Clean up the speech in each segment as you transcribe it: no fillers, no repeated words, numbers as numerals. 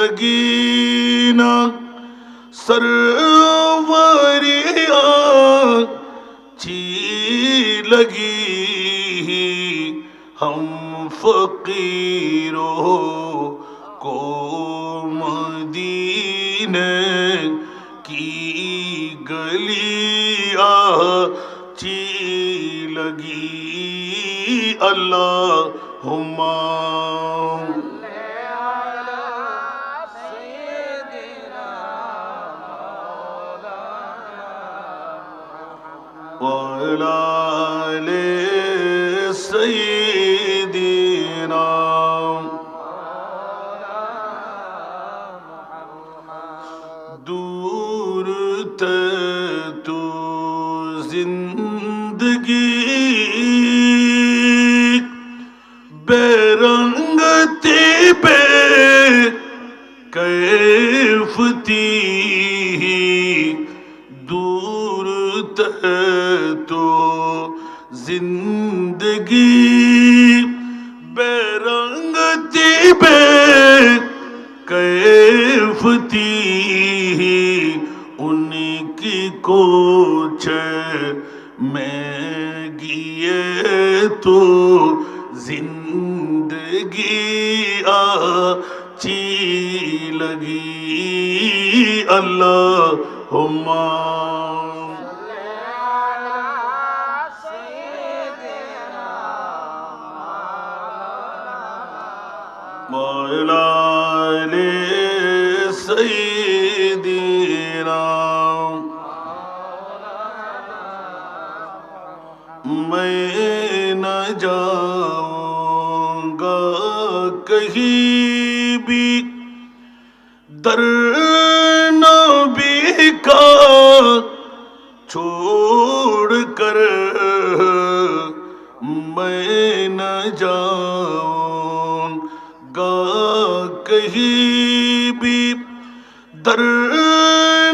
لگی نا سروری اچھی لگی ہم فقیروں کو مدینے کی گلی اچھی لگی اللہم وعلى آل سيدنا دور تے تو زندگی بے رنگ تھی بے کیف تھی دور تے تو زندگی بے رنگ تھی بے کیف تھی ان کی کوچ میں گئے تو زندگی اچھی لگی اللہم وعلى آل سيدنا میں نہ جاؤں گا کہیں بھی در نبی کا چھوڑ کر میں نہ جاؤں گا کہیں بھی در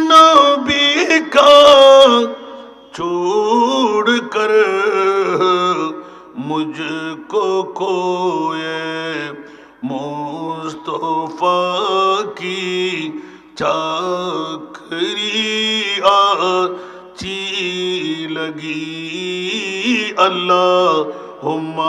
نبی کا چھوڑ کر مجھ کو کوئے مصطفیٰ کی چاکری اچھی لگی اللہم